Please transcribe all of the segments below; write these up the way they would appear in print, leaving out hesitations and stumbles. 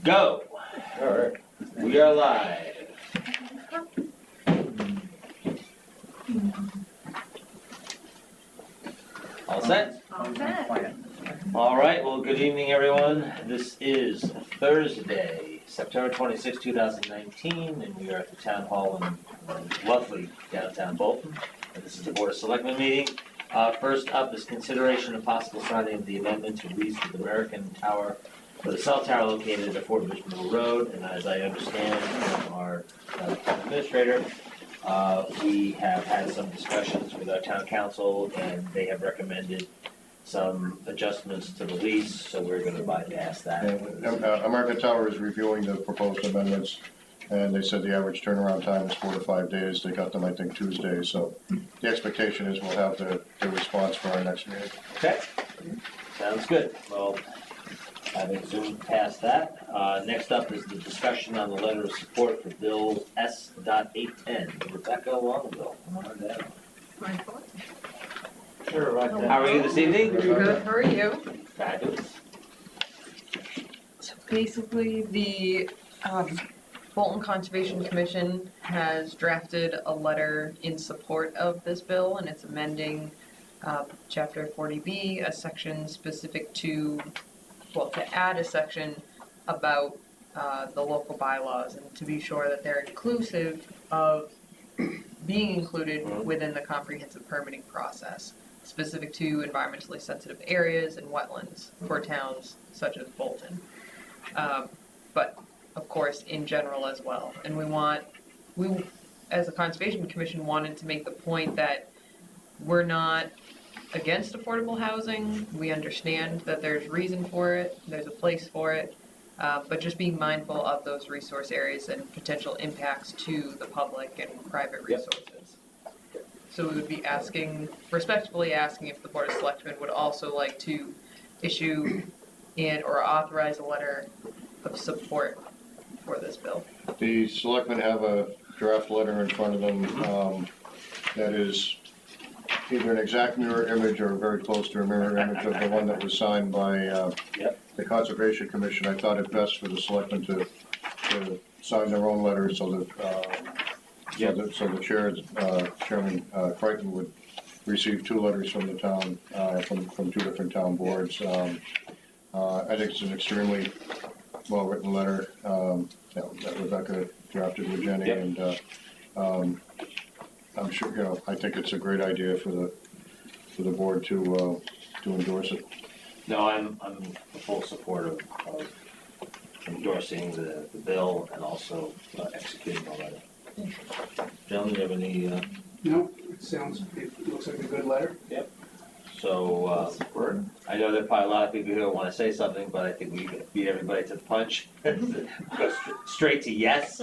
Go. All right. We are live. All set? All set. All right, well, good evening, everyone. This is Thursday, September 26, 2019, and we are at the Town Hall in lovely downtown Bolton. And this is the Board of Selectmen meeting. First up is consideration of possible signing of the amendment to lease the American Tower for the cell tower located at 4 Middle Road. And as I understand from our town administrator, we have had some discussions with our town council, and they have recommended some adjustments to the lease, so we're going to bypass that. American Tower is reviewing the proposed amendments, and they said the average turnaround time is 4 to 5 days. They got them, I think, Tuesday, so the expectation is we'll have the response for our next meeting. Okay, sounds good. Well, having zoomed past that, next up is the discussion on the letter of support for Bill S.810. Rebecca Longville, come on down. Michael? Sure, right there. How are you this evening? Good, how are you? Fabulous. So basically, the Bolton Conservation Commission has drafted a letter in support of this bill, and it's amending Chapter 40B, a section specific to, well, to add a section about the local bylaws, and to be sure that they're inclusive of being included within the comprehensive permitting process, specific to environmentally sensitive areas and wetlands for towns such as Bolton. But of course, in general as well. And we, as a Conservation Commission, wanted to make the point that we're not against affordable housing. We understand that there's reason for it, there's a place for it, but just being mindful of those resource areas and potential impacts to the public and private resources. So we would be respectfully asking if the Board of Selectmen would also like to issue or authorize a letter of support for this bill. The selectmen have a draft letter in front of them that is either an exact mirror image or very close to a mirror image of the one that was signed by the Conservation Commission. I thought it best for the selectmen to sign their own letter so that so the Chairman Crichton would receive 2 letters from the town, from 2 different town boards. I think it's an extremely well-written letter that Rebecca drafted with Jenny, and I'm sure, I think it's a great idea for the board to endorse it. No, I'm in full support of endorsing the bill and also executing the letter. Gentlemen, do you have any? No, it looks like a good letter. Yep. So, I know there are probably a lot of people here who want to say something, but I think we beat everybody to the punch. Go straight to yes.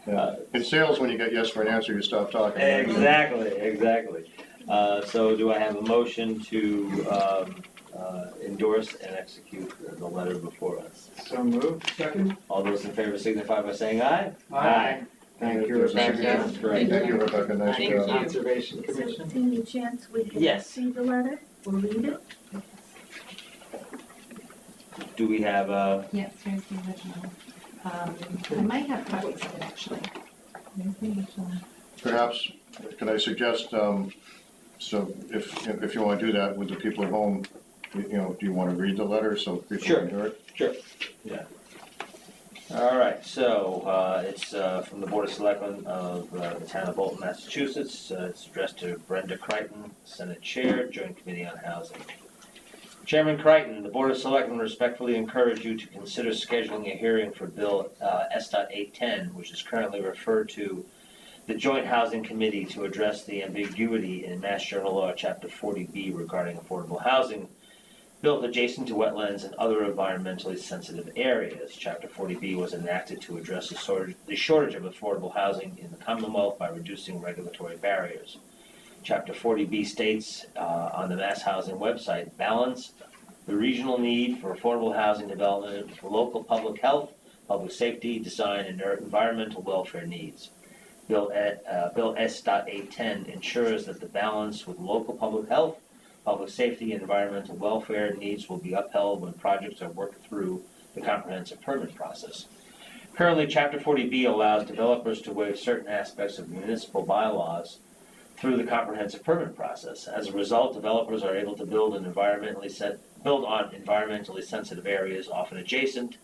Yeah. In sales, when you get yes for an answer, you stop talking. Exactly. So do I have a motion to endorse and execute the letter before us? So moved. Second? All those in favor signify by saying aye. Aye. Thank you, Thank you. That's great. Thank you, Rebecca, nice Thank job. you. Conservation So, Commission. any chance we can Yes. see the letter or read it? Do we have a? Yes, here's the original. I might have copies of it, actually. Here's the original. Perhaps, could I suggest, so if you want to do that with the people at home, do you want to read the letter so people Sure. can hear it? Sure. Yeah. All right, so it's from the Board of Selectmen of the Town of Bolton, Massachusetts. It's addressed to Brenda Crichton, Senate Chair, Joint Committee on Housing. Chairman Crichton, the Board of Selectmen respectfully encourage you to consider scheduling a hearing for Bill S.810, which is currently referred to the Joint Housing Committee to address the ambiguity in Mass General Law, Chapter 40B regarding affordable housing built adjacent to wetlands and other environmentally sensitive areas. Chapter 40B was enacted to address the shortage of affordable housing in the Commonwealth by reducing regulatory barriers. Chapter 40B states on the Mass Housing website, balance the regional need for affordable housing development with local public health, public safety, design, and environmental welfare needs. Bill S.810 ensures that the balance with local public health, Public safety and environmental welfare needs will be upheld when projects are worked through the comprehensive permit process. Currently, Chapter 40B allows developers to waive certain aspects of municipal bylaws through the comprehensive permit process. As a result, developers are able to build on environmentally sensitive areas, often adjacent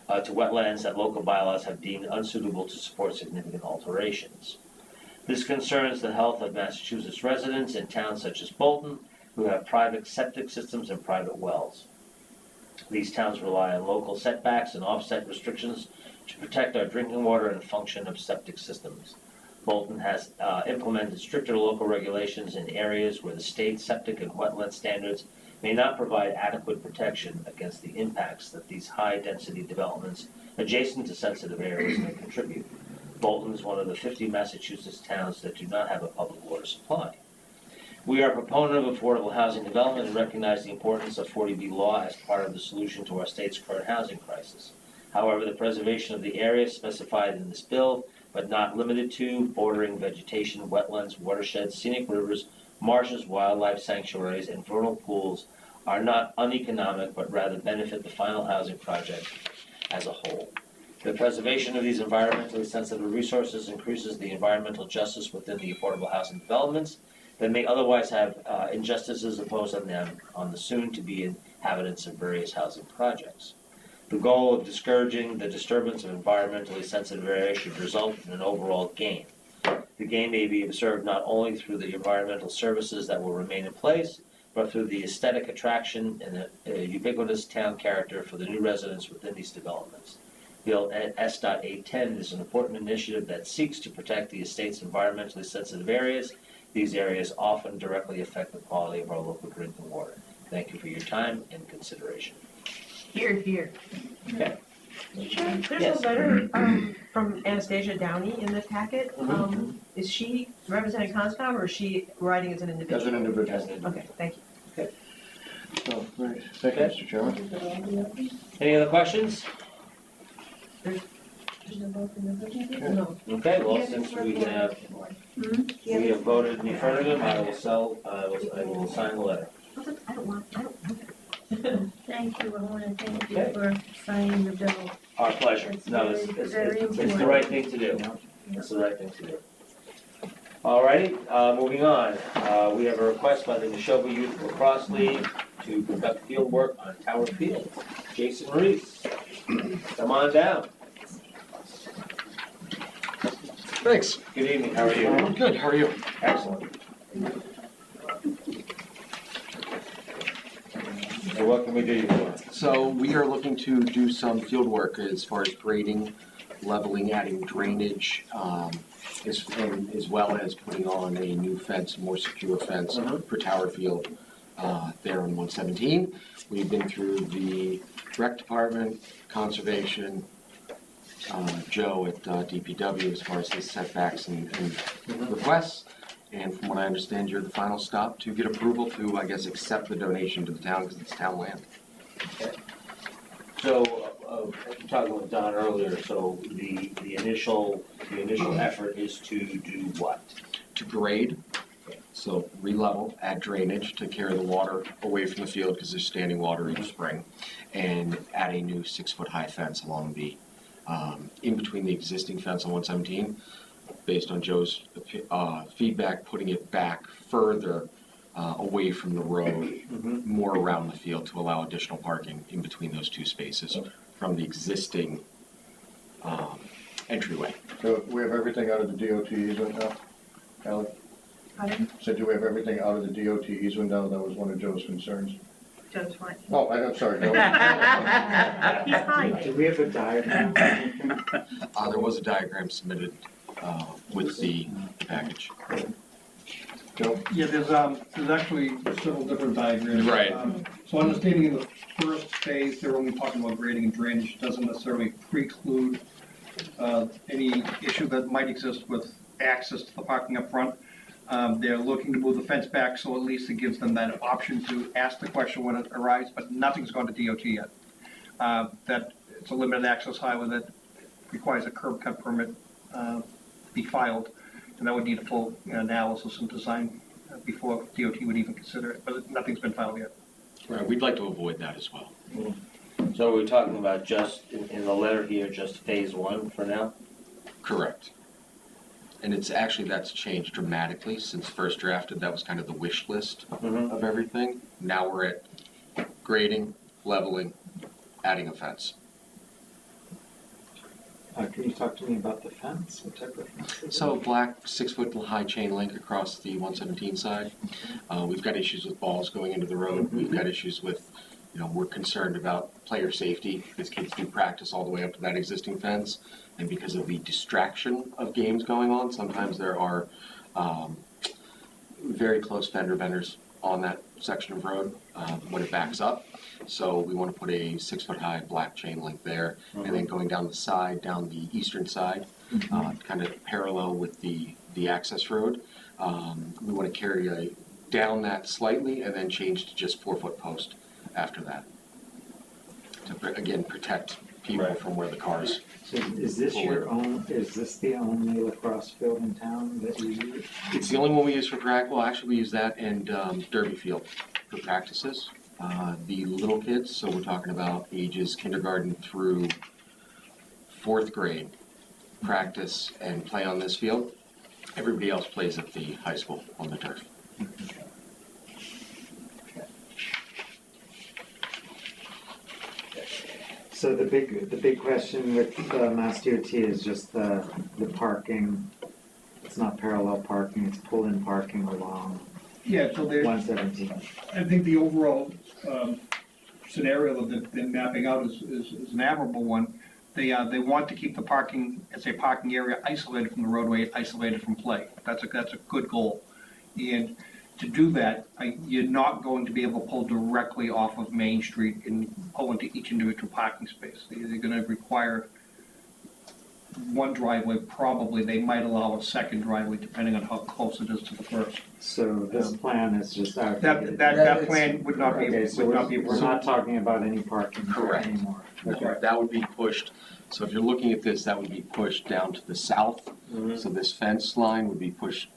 to wetlands that local bylaws have deemed unsuitable to support significant alterations. This concerns the health of Massachusetts residents in towns such as Bolton, who have private septic systems and private wells. These towns rely on local setbacks and offset restrictions to protect our drinking water and function of septic systems. Bolton has implemented stricter local regulations in areas where the state septic and wetland standards may not provide adequate protection against the impacts that these high-density developments adjacent to sensitive areas may contribute. Bolton is one of the 50 Massachusetts towns that do not have a public water supply. We are a proponent of affordable housing development and recognize the importance of 40B law as part of the solution to our state's current housing crisis. However, the preservation of the areas specified in this bill, but not limited to, bordering vegetation, wetlands, watersheds, scenic rivers, marshes, wildlife sanctuaries, and vernal pools are not uneconomic, but rather benefit the final housing project as a whole. The preservation of these environmentally sensitive resources increases the environmental justice within the affordable housing developments that may otherwise have injustices imposed on them on the soon-to-be inhabitants of various housing projects. The goal of discouraging the disturbance of environmentally sensitive areas should result in an overall gain. The gain may be observed not only through the environmental services that will remain in place, but through the aesthetic attraction and a ubiquitous town character for the new residents within these developments. Bill S.810 is an important initiative that seeks to protect the estate's environmentally sensitive areas. These areas often directly affect the quality of our local drinking water. Thank you for your time and consideration. Here, here. Okay. There's Yes. a letter from Anastasia Downey in the packet. Is she representing Conscom or is she writing as an individual? As an individual. Okay, thank you. So, great. Thank you, Mr. Chairman. Any other questions? No. Okay, well, since we have voted in the affirmative, I will sign the letter. I don't want Thank you, I want to thank you for signing the bill. Our pleasure. It's No, very it's the important. right thing to do. It's the right thing to do. All righty, moving on. We have a request by the Neshoba Youth Lacrosse League to conduct field work on Tower Field. Jason Reese, come on down. Thanks. Good evening, how are you? I'm good. How are you? Excellent. So what can we do you for? So we are looking to do some field work as far as grading, leveling, adding drainage, as well as putting on a new fence, more secure fence for Tower Field there on 117. We've been through the rec department, conservation, Joe at DPW as far as his setbacks and requests. And from what I understand, you're the final stop to get approval to, I guess, accept the donation to the town because it's town land. So, talking with Don earlier, so the initial effort is to do what? To grade, so re-level, add drainage to carry the water away from the field because there's standing water each spring, and add a new 6-foot-high fence along the, in between the existing fence on 117, based on Joe's feedback, putting it back further away from the road, more around the field to allow additional parking in between those two spaces from the existing entryway. So we have everything out of the DOT easement now? Ally? Pardon? Said you have everything out of the DOT easement now? That was one of Joe's concerns. Joe's what? Oh, I'm sorry, Joe. He's hiding. Do we have a diagram? There was a diagram submitted with the package. Joe? Yeah, there's actually several different diagrams. Right. So understanding in the first phase, they're only talking about grading and drainage, doesn't necessarily preclude any issue that might exist with access to the parking up front. They're looking to move the fence back, so at least it gives them that option to ask the question when it arrives, but nothing's gone to DOT yet. That it's a limited access highway that requires a curb cut permit be filed, and that would need a full analysis and design before DOT would even consider it, but nothing's been filed yet. Right, we'd like to avoid that as well. So we're talking about just, in the letter here, just phase one for now? Correct. And it's actually, that's changed dramatically since first drafted. That was kind of the wish list of everything. Now we're at grading, leveling, adding a fence. Can you talk to me about the fence? What type of fence is it? So black 6-foot high chain link across the 117 side. We've got issues with balls going into the road. We've got issues with, we're concerned about player safety because kids do practice all the way up to that existing fence. And because of the distraction of games going on, sometimes there are very close fender benders on that section of road when it backs up. So we want to put a 6-foot high black chain link there, and then going down the side, down the eastern side, kind of parallel with the access road. We want to carry down that slightly and then change to just 4-foot post after that. To, again, protect people from where the cars. So is this is this the only lacrosse field in town that you use? It's the only one we use for practice. Well, actually, we use that and Derby Field for practices. The little kids, so we're talking about ages kindergarten through 4th grade, practice and play on this field. Everybody else plays at the high school on the turf. So the big question with Mass DOT is just the parking. It's not parallel parking, it's pull-in parking along Yeah, so there, 117. I think the overall scenario that they're mapping out is an admirable one. They want to keep the parking, as a parking area, isolated from the roadway, isolated from play. That's a good goal. And to do that, you're not going to be able to pull directly off of Main Street and pull into each individual parking space. They're gonna require one driveway, probably. They might allow a second driveway, depending on how close it is to the first. So this plan is just out. That plan would not be, Okay, so would not be. we're not talking about any parking there Correct. anymore. Okay. That would be pushed, so if you're looking at this, that would be pushed down to the south. So this fence line would be pushed,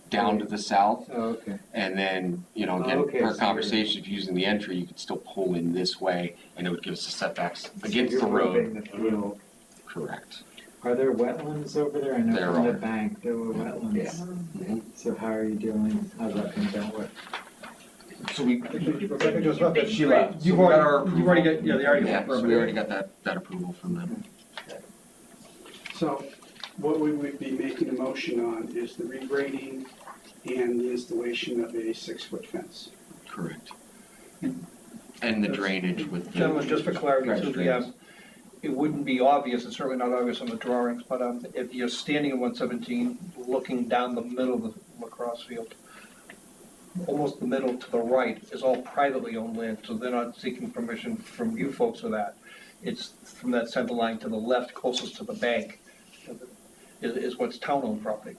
down to the south. Oh, okay. And then, again, Okay, per so conversation, if you're using the entry, you could still pull in this way, and it would give us the setbacks against You're the road. moving the field. Correct. Are there wetlands over there? I know There from the are. bank there were wetlands. Mhm. So how are you doing? How's that been dealt with? So we, Rebecca just left it. she left. So You've we got our already, you've already got, yeah, they already Yeah, got so we already got that approval from them. So what we would be making a motion on is the regrading and the installation of a 6-foot fence. Correct. And the drainage with the. Gentlemen, just for clarity, Correct, too, drainage. it wouldn't be obvious, it's certainly not obvious on the drawings, but if you're standing in 117, looking down the middle of the lacrosse field, almost the middle to the right is all privately owned land, so they're not seeking permission from you folks for that. It's from that center line to the left, closest to the bank, is what's town-owned property.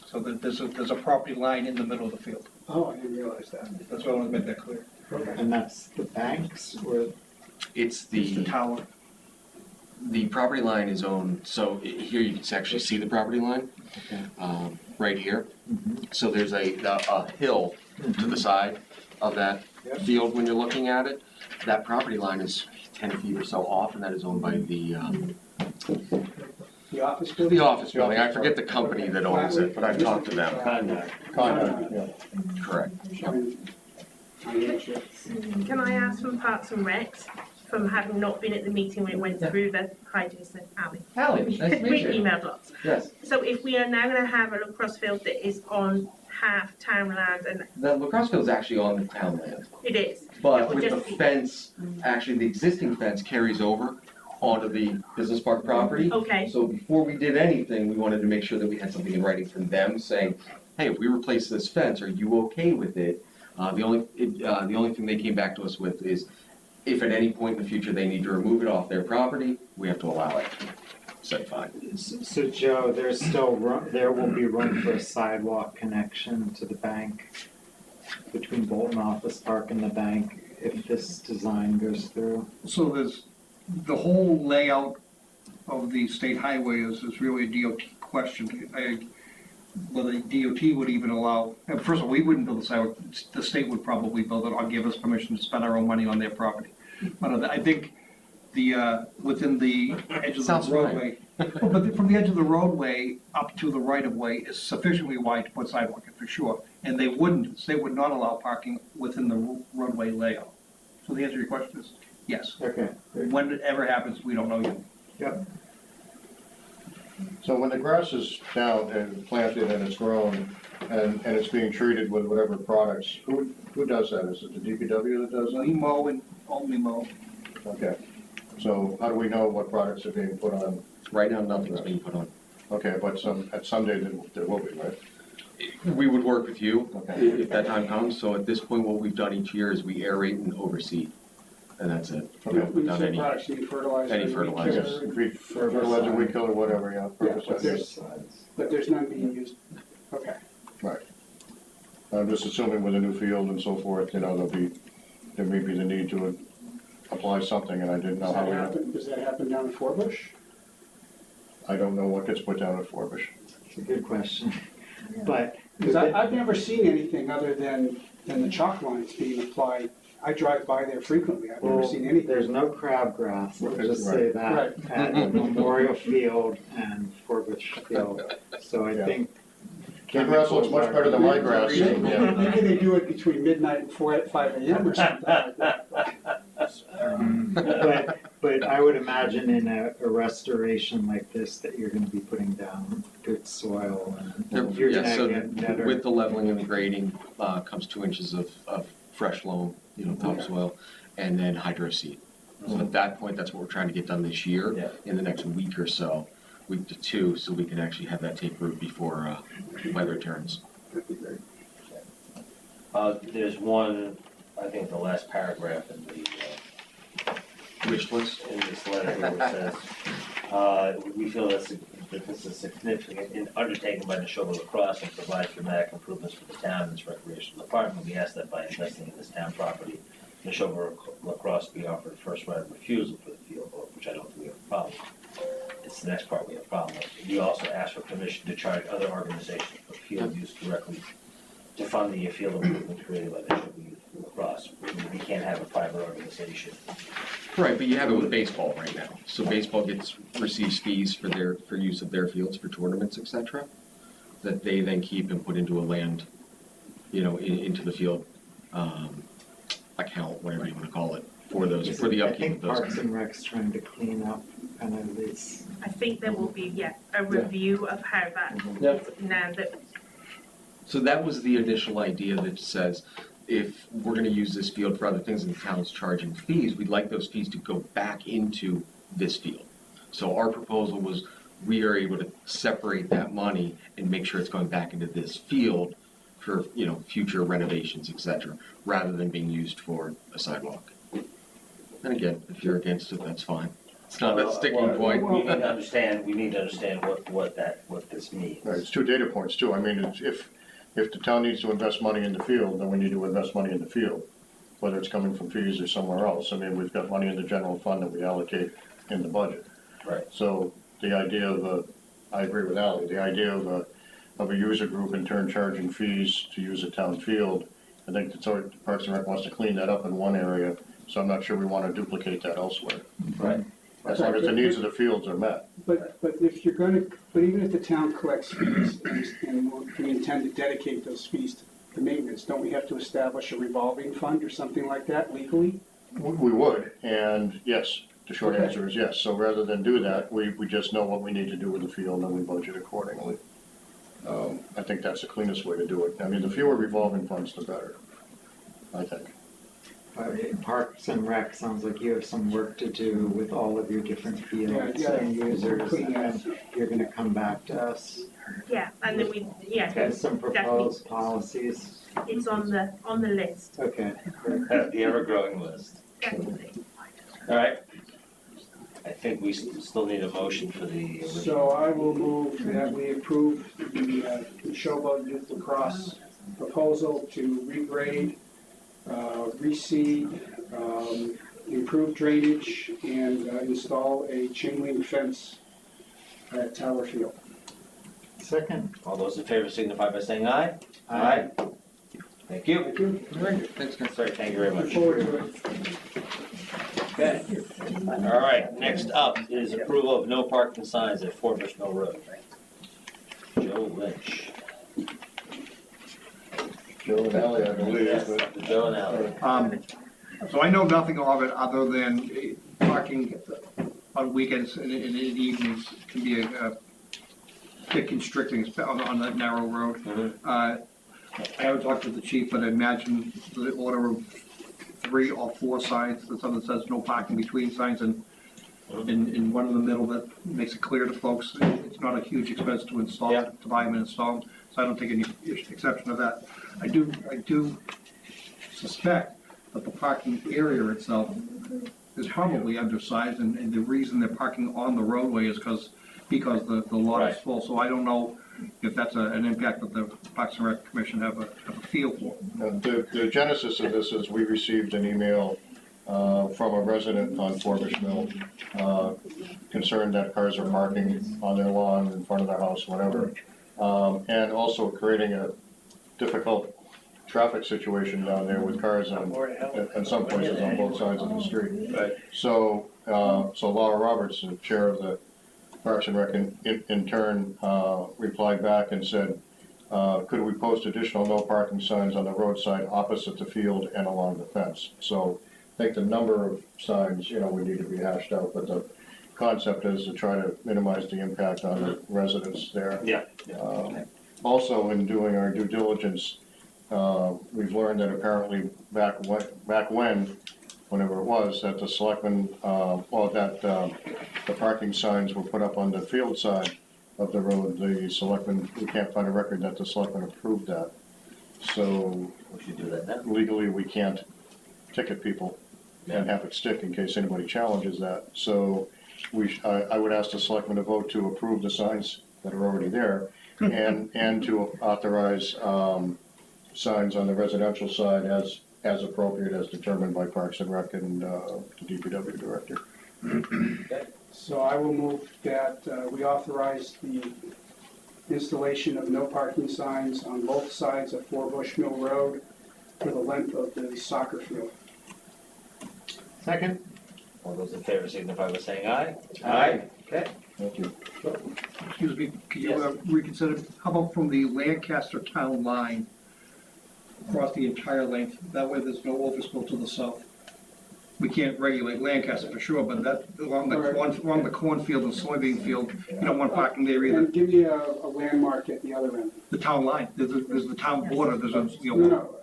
So there's a property line in the middle of the field. Oh, I didn't realize that. That's why I want to make that clear. And that's the banks or? It's It's the the, tower. the property line is owned, so here you can actually see the property line, Okay. right here. Mhm. So there's a hill to the side of that Yep. field when you're looking at it. That property line is 10 feet or so off, and that is owned by the The office building? office building. I forget the company that owns it, but I've talked to them. Conduct, yeah. Correct. Can I ask from Parks and Recs, from having not been at the meeting when it went through the, hi Jason, Ali. Hallie, nice to We meet you. emailed lots. Yes, So if we are now gonna have a lacrosse field that is on half town land and the lacrosse field's actually on the town land, it is, but It would with the just be- fence, actually the existing fence carries over onto the business park property. okay, So before we did anything, we wanted to make sure that we had something in writing from them saying, hey, if we replace this fence, are you okay with it? The only thing they came back to us with is if at any point in the future they need to remove it off their property, we have to allow it. Said fine. So Joe, there's still room, there will be room for a sidewalk connection to the bank between Bolton Office Park and the bank if this design goes through. So there's, the whole layout of the state highway is really a DOT question. whether DOT would even allow, first of all, we wouldn't build the sidewalk, the state would probably build it or give us permission to spend our own money on their property. But I think within the edge of Sounds the fine. roadway, well, but from the edge of the roadway up to the right of way is sufficiently wide to put sidewalk in for sure. And they would not allow parking within the roadway layout. So the answer to your question is yes. Okay. When it ever happens, we don't know yet. Yep. So when the grass is down and planted and it's grown and it's being treated with whatever products, who does that? Is it the DPW that does We that? mow and only mow. Okay. So how do we know what products are being put on? Right now, nothing's being put on. Okay, but at some day there will be, right? We would work with you Okay. if that time comes, so at this point, what we've done each year is we aerate and overseed, and that's it. We Okay. don't put down any, Products need fertilizer. any weed fertilizer. killer, Yes, fertilizer, weed killer, whatever, yeah. Yeah, Herbicides. but there's none being used. Okay. I'm just assuming with a new field and so forth, there may be the need to apply something, and I didn't know Does that happen down in Forbush? I don't know what gets put down at Forbush. It's a good question. But Because I've never seen anything other than the chalk lines being applied. I drive by there frequently. I've never well, seen anything. there's no crabgrass, let's just say Right. that, at Memorial Field and Forbush Field. So I Yeah. think. Your grass looks much better than my grass. Maybe Yeah. maybe they do it between midnight and 5 a.m. or something like that. But I would imagine in a restoration like this that you're gonna be putting down good soil and you're Yeah, so gonna get better. with the leveling and the grading, comes 2 inches of fresh loam, topsoil, and then hydro seed. So at that point, that's what we're trying to get done this year, Yeah. in the next week or so, week to 2, so we can actually have that take root before, weather turns. That'd be great. There's one, I think the last paragraph in Wish list? this letter here which says, we feel that this is a significant undertaking by Neshoba Lacrosse and provides dramatic improvements for the town and its recreational department. We ask that by investing in this town property, Neshoba Lacrosse be offered first right of refusal for the field, which I don't think we have a problem with. It's the next part we have a problem with. We also ask for permission to charge other organizations for field use directly to fund the field improvement created by Neshoba Lacrosse. We can't have a private organization. Right, but you have it with baseball right now. So baseball receives fees for use of their fields for tournaments, et cetera, that they then keep and put into a land, into the field, account, whatever you wanna call it, for the upkeep of those. I think Parks and Rec's trying to clean up kind of these. I think there will be, a review of how that is now that. So that was the initial idea that says, if we're gonna use this field for other things and the town's charging fees, we'd like those fees to go back into this field. So our proposal was, we are able to separate that money and make sure it's going back into this field for, future renovations, et cetera, rather than being used for a sidewalk. And again, if you're against it, that's fine. It's not a sticking point. We need to understand what this means. Right, it's 2 data points too. I mean, if the town needs to invest money in the field, then we need to invest money in the field, whether it's coming from fees or somewhere else. I mean, we've got money in the general fund that we allocate in the budget. Right. So the idea of I agree with Ally, the idea of a user group in turn charging fees to use a town field, I think the Parks and Rec wants to clean that up in one area, so I'm not sure we want to duplicate that elsewhere. Right. As long as the needs of the fields are met. But even if the town collects fees and we intend to dedicate those fees to maintenance, don't we have to establish a revolving fund or something like that legally? We would, and yes, the short Okay. answer is yes. So rather than do that, we just know what we need to do with the field and we budget accordingly. I think that's the cleanest way to do it. I mean, the fewer revolving funds, the better, I think. Parks and Rec sounds like you have some work to do with all of your different fields Yeah, and users, clean that. and you're gonna come back to us. Yeah, and then With some proposed policies. it's on the list, Okay. The ever-growing list. definitely. All right. I think we still need a motion for the original. So I will move that we approve the Showboat Youth Lacrosse proposal to regrade, reseed, improve drainage, and install a chain link fence at Tower Field. Second. All those in favor signify by saying aye. Aye. Thank you. Thank you. Thanks, guys. Sorry, thank you very Look much. forward to it. Okay. All right, next up is approval of no parking signs at Fort Bush Mill Road. Joe Lynch. Joe and Ellie, I believe, but Joe and Ally. So I know nothing of it other than parking on weekends and in the evenings can be a bit constricting on that narrow road. Mhm. I haven't talked to the chief, but I imagine the order of 3 or 4 signs, that something says no parking between signs and in one in the middle that makes it clear to folks. It's not a huge expense to install, Yeah. to buy them and install them, so I don't take any exception of that. I do suspect that the parking area itself is probably undersized, and the reason they're parking on the roadway is because the lot is Right. full. So I don't know if that's an impact that the Parks and Rec Commission have a feel for. the genesis of this is we received an email from a resident on Fort Bush Mill concerned that cars are parking on their lawn, in front of their house, whatever. And also creating a difficult traffic situation down there with cars in some places on both sides of the street. Right. So Laura Roberts, the chair of the Parks and Rec, in turn replied back and said, could we post additional no parking signs on the roadside opposite the field and along the fence? So I think the number of signs, would need to be hashed out, but the concept is to try to minimize the impact on the residents there. Yeah. Also, in doing our due diligence, we've learned that apparently back when, whenever it was, that the selectmen, the parking signs were put up on the field side of the road. The selectmen, we can't find a record that the selectmen approved that. So We should do that now. legally, we can't ticket people and have it stick in case anybody challenges that. So I would ask the selectmen to vote to approve the signs that are already there and to authorize signs on the residential side as appropriate, as determined by Parks and Rec and the DPW director. So I will move that we authorize the installation of no parking signs on both sides of Fort Bush Mill Road for the length of the soccer field. Second. All those in favor signify by saying aye. Aye. Okay. Thank you. Excuse me, can you reconsider, how about from the Lancaster town line across the entire length? That way there's no overspill to the south. We can't regulate Lancaster for sure, but that, along the cornfield and soybean field, you don't want parking there either. And give me a landmark at the other end. The town line, there's the town border, there's a, No,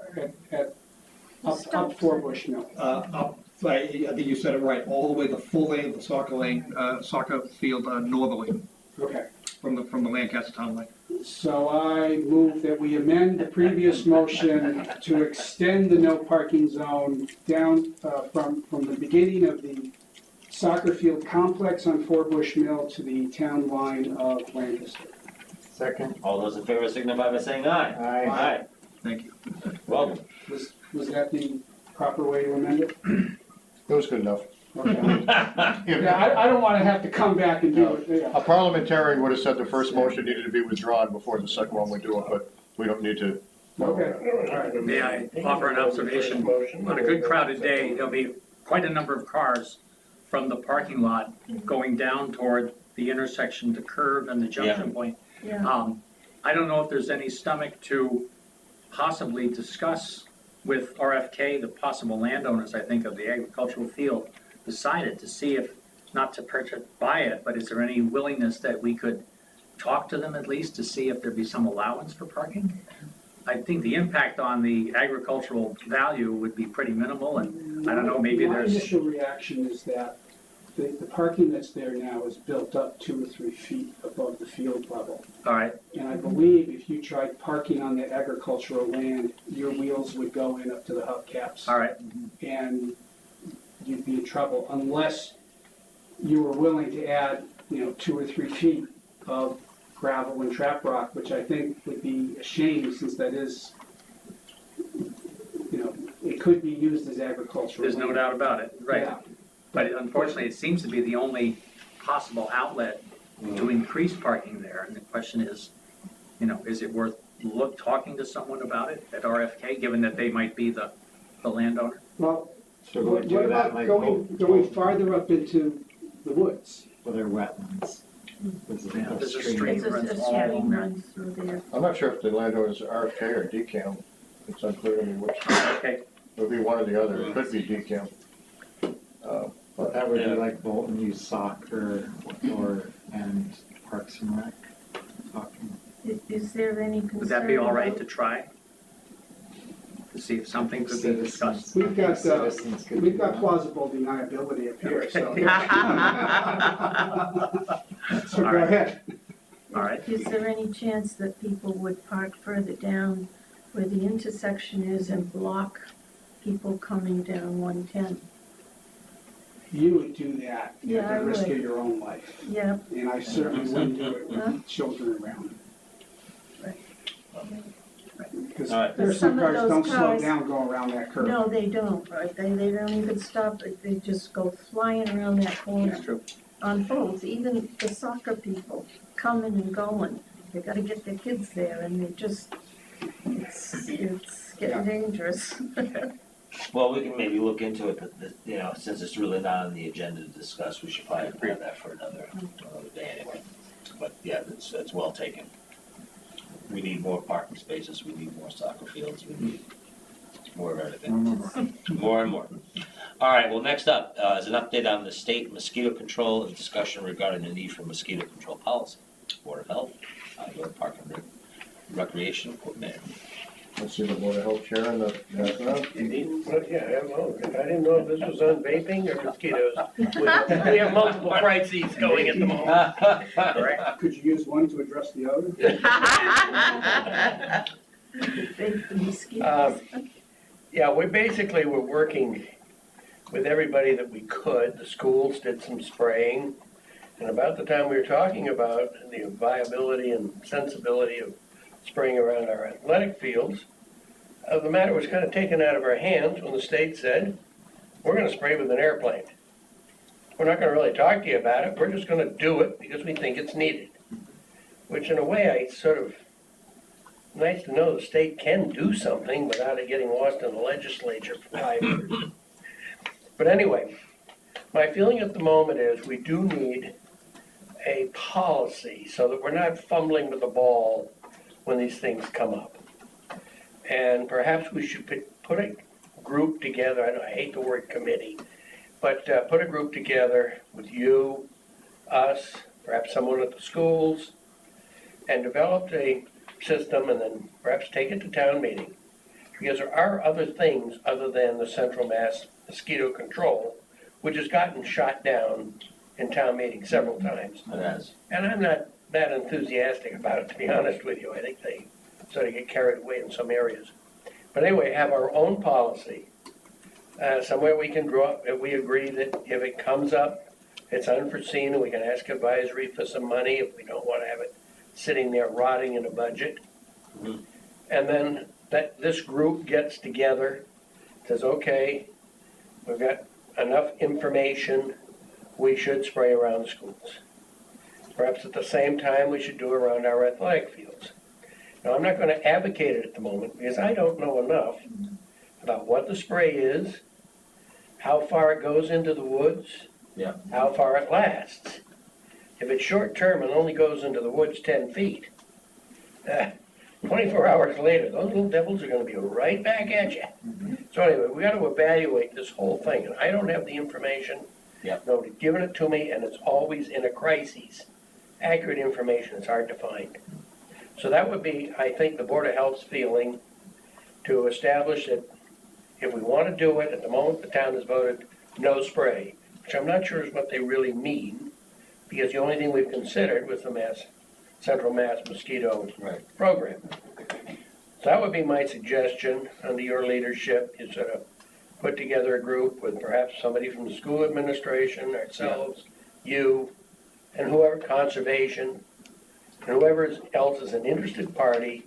up Fort Bush Mill. up, I think you said it right, all the way the full lane of the soccer field northerly Okay. from the Lancaster town line. So I move that we amend the previous motion to extend the no parking zone down from the beginning of the soccer field complex on Fort Bush Mill to the town line of Lancaster. Second. All those in favor signify by saying aye. Aye. Aye. Thank you. Welcome. Was that the proper way to amend it? It was good enough. Okay. Yeah, I don't want to have to come back and do it. Yeah. A parliamentarian would have said the first motion needed to be withdrawn before the second one would do it, but we don't need to. Okay, all right. May I offer an observation? On a good crowded day, there'll be quite a number of cars from the parking lot going down toward the intersection, the curve and the junction point. I don't know if there's any stomach to possibly discuss with RFK, the possible landowners, I think, of the agricultural field, decided to see if, not to buy it, but is there any willingness that we could talk to them at least to see if there'd be some allowance for parking? I think the impact on the agricultural value would be pretty minimal, and I don't know, maybe My there's, initial reaction is that the parking that's there now is built up 2 or 3 feet above the field level. all right, And I believe if you tried parking on the agricultural land, your wheels would go in up to the hubcaps. all right. And you'd be in trouble unless you were willing to add, 2 or 3 feet of gravel and trap rock, which I think would be a shame since that is, it could be used as agricultural. There's no land. doubt about it, right. Yeah. But unfortunately, it seems to be the only possible outlet to increase parking there, and the question is, is it worth talking to someone about it at RFK, given that they might be the landowner? Well, Should we what do that about like going farther up into the woods? where they're wetlands? There's Yeah, a there's a stream. stream. It's a runs all stream along there. runs through there. I'm not sure if the landowner's RFK or DCAM. It's unclear to me which. Okay, It would be one or the other. It could be DCAM. But that would be Yeah. like Bolton use soccer and Parks and Rec. Talking. Is there any concern? would that be all right about- to try? To see if something could be discussed? We've got, Citizens could We've do got that. plausible deniability up here, so. So All go right. ahead. All right, Is there any chance that people would park further down where the intersection is and block people coming down 110? You would do that Yeah, at I the risk of would. your own life. Yeah, And I certainly wouldn't do it Huh? with children around. Because All right. there's some Some of cars those don't slow cars- down, go around that curve. no, they don't, right? They don't even stop, they just go flying around that corner. that's true. On both, even the soccer people coming and going, they gotta get their kids there and they just, it's getting dangerous. Well, we can maybe look into it, but, since it's really not on the agenda to discuss, we should probably have that for another day anyway. But yeah, it's well taken. We need more parking spaces, we need more soccer fields, we need more of everything. More and more. All right, well, next up is an update on the state mosquito control and discussion regarding the need for mosquito control policy. Board of Health, your Park and Recreation Coordinator. Let's see the Board of Health Chair in the background. Yeah, well, I didn't know if this was on vaping or mosquitoes. We have multiple crises going at the moment. Correct? Could you use one to address the other? Big the mosquitoes. Yeah, we're working with everybody that we could. The schools did some spraying. And about the time we were talking about the viability and sensibility of spraying around our athletic fields, the matter was kind of taken out of our hands when the state said, we're gonna spray with an airplane. We're not gonna really talk to you about it, we're just gonna do it because we think it's needed. Which in a way, nice to know the state can do something without it getting lost in the legislature for 5 years. But anyway, my feeling at the moment is we do need a policy so that we're not fumbling with the ball when these things come up. And perhaps we should put a group together, I hate the word committee, but put a group together with you, us, perhaps someone at the schools, and develop a system and then perhaps take it to town meeting. Because there are other things other than the Central Mass Mosquito Control, which has gotten shot down in town meeting several times. It has. And I'm not that enthusiastic about it, to be honest with you. I think they sort of get carried away in some areas. But anyway, have our own policy. Somewhere we can draw, if we agree that if it comes up, it's unforeseen, and we can ask advisory for some money if we don't want to have it sitting there rotting in a budget. Mhm. And then this group gets together, says, okay, we've got enough information, we should spray around the schools. Perhaps at the same time, we should do it around our athletic fields. Now, I'm not going to advocate it at the moment because I don't know enough about what the spray is, how far it goes into the woods, Yeah. how far it lasts. If it's short term and only goes into the woods 10 feet, 24 hours later, those little devils are going to be right back at you. So anyway, we got to evaluate this whole thing, and I don't have the information. Yep. Nobody's given it to me, and it's always in a crisis. Accurate information is hard to find. So that would be, I think, the Board of Health's feeling to establish that if we want to do it, at the moment the town has voted no spray, which I'm not sure is what they really mean, because the only thing we've considered was the Central Mass Mosquito Right. Program. So that would be my suggestion under your leadership, is sort of put together a group with perhaps somebody from the school administration, ourselves, you, and whoever, conservation, and whoever else is an interested party.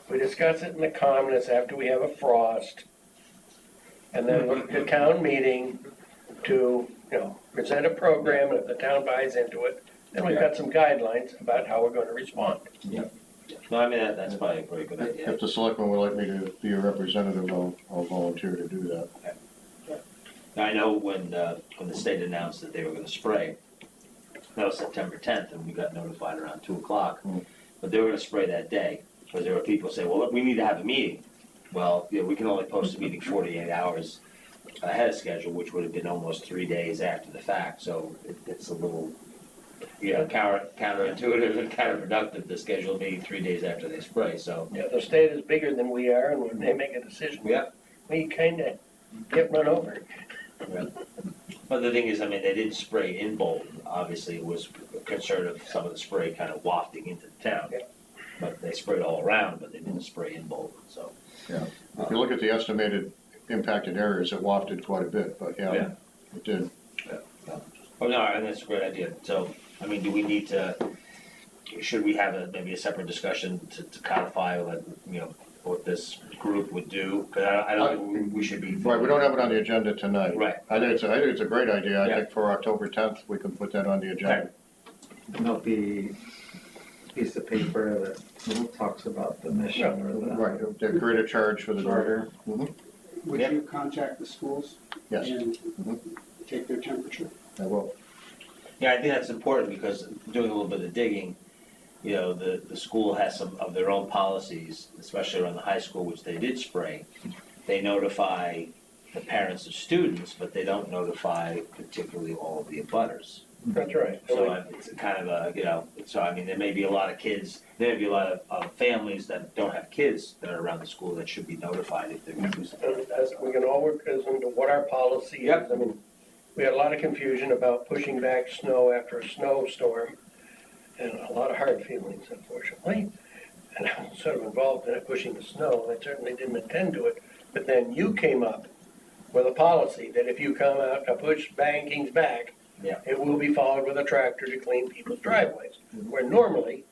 We discuss it in the calmness after we have a frost, and then look at the town meeting to, present a program, and if the town buys into it, then we've got some guidelines about how we're going to respond. No, I mean, that's probably a very good idea. If the selectmen would like me to be a representative, I'll volunteer to do that. Now, I know when the state announced that they were gonna spray, that was September 10th, and we got notified around 2 o'clock. But they were gonna spray that day, because there were people saying, well, look, we need to have a meeting. Well, yeah, we can only post a meeting 48 hours ahead of schedule, which would have been almost 3 days after the fact, so it's a little, counterintuitive and counterproductive to schedule a meeting 3 days after they spray, so. Yeah, the state is bigger than we are, and when they make a decision, Yeah. we kinda get run over. But the thing is, I mean, they didn't spray in Bolton, obviously it was a concern of some of the spray kind of wafting into the town. Yeah. But they sprayed all around, but they didn't spray in Bolton, so. If you look at the estimated impacted areas, it wafted quite a bit, but Yeah. it did. Oh, no, and that's a great idea, so, I mean, do we need to, should we have maybe a separate discussion to codify, like, what this group would do? Because I don't think we should be. Right, we don't have it on the agenda tonight. Right. I think it's a great idea. I Yeah. think for October 10th, we can put that on the agenda. And there'll be a piece of paper that talks about the mission or the Right, they create a charge for the group. charter. Would Yeah. you contact the schools? Yes. And take their temperature? I will. Yeah, I think that's important, because doing a little bit of digging, the school has some of their own policies, especially around the high school, which they did spray. They notify the parents of students, but they don't notify particularly all of the abutters. That's right. So it's kind of so I mean, there may be a lot of kids, there may be a lot of families that don't have kids that are around the school that should be notified if they're going to do something. And as we can all work as into what our policy is. Yep. I mean, we had a lot of confusion about pushing back snow after a snowstorm, and a lot of hard feelings, unfortunately. And I was sort of involved in it, pushing the snow, and I certainly didn't intend to it. But then you came up with a policy that if you come out to push bankings back, Yeah. it will be followed with a tractor to clean people's driveways, where normally